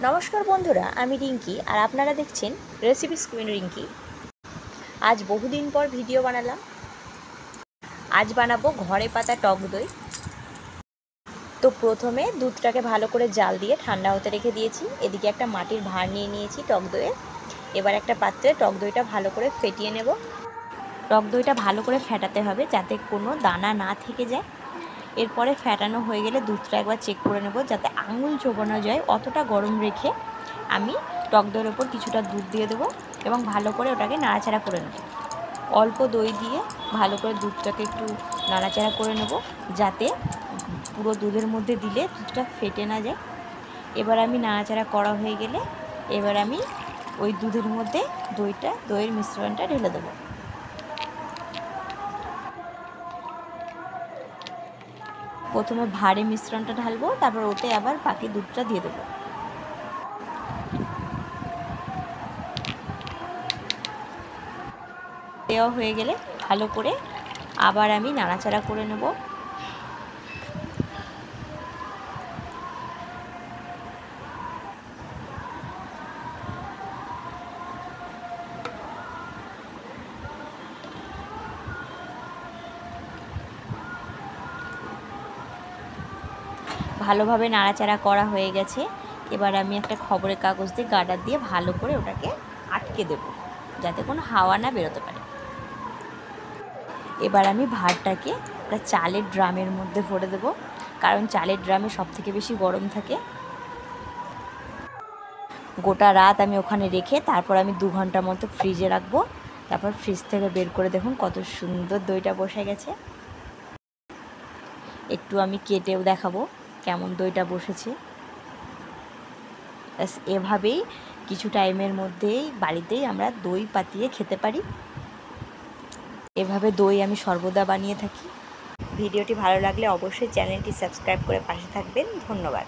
নমস্কার বন্ধুরা, আমি রিঙ্কি আর আপনারা দেখছেন রেসিপিস কুইন রিঙ্কি। আজ বহুদিন পর ভিডিও বানালাম। আজ বানাবো ঘরে পাতা টক দই। তো প্রথমে দুধটাকে ভালো করে জাল দিয়ে ঠান্ডা হতে রেখে দিয়েছি। এদিকে একটা মাটির ভাঁড় নিয়ে নিয়েছি টক দইয়ের। এবার একটা পাত্রে টক দইটা ভালো করে ফেটিয়ে নেব। টক দইটা ভালো করে ফেটাতে হবে যাতে কোনো দানা না থেকে যায়। এরপরে ফেটানো হয়ে গেলে দুধটা একবার চেক করে নেব যাতে আঙুল চোবানো যায়। অতটা গরম রেখে আমি টক দইয়ের ওপর কিছুটা দুধ দিয়ে দেবো এবং ভালো করে ওটাকে নাড়াচাড়া করে নেব। অল্প দই দিয়ে ভালো করে দুধটাকে একটু নাড়াচাড়া করে নেব যাতে পুরো দুধের মধ্যে দিলে দুধটা ফেটে না যায়। এবার আমি নাড়াচাড়া করা হয়ে গেলে এবার আমি ওই দুধের মধ্যে দইয়ের মিশ্রণটা ঢেলে দেবো। প্রথমে ভারী মিশ্রণটা ঢালবো, তারপর ওতে আবার বাকি দুধটা দিয়ে দেবো। দেওয়া হয়ে গেলে ভালো করে আবার আমি নাড়াচাড়া করে নেব। ভালোভাবে নাড়াচাড়া করা হয়ে গেছে। এবার আমি একটা খবরের কাগজ দিয়ে গার্ডার দিয়ে ভালো করে ওটাকে আটকে দেব যাতে কোনো হাওয়া না বেরোতে পারে। এবার আমি ভাতটাকে একটা চালের ড্রামের মধ্যে ভরে দেব, কারণ চালের ড্রামে সবথেকে বেশি গরম থাকে। গোটা রাত আমি ওখানে রেখে তারপর আমি 2 ঘন্টার মতো ফ্রিজে রাখবো। তারপর ফ্রিজ থেকে বের করে দেখুন কত সুন্দর দইটা বসে গেছে। একটু আমি কেটেও দেখাবো কেমন দইটা বসেছে। এভাবেই কিছু টাইমের মধ্যেই বাড়িতেই আমরা দই পাতিয়ে খেতে পারি। এভাবে দই আমি সর্বদা বানিয়ে থাকি। ভিডিওটি ভালো লাগলে অবশ্যই চ্যানেলটি সাবস্ক্রাইব করে পাশে থাকবেন। ধন্যবাদ।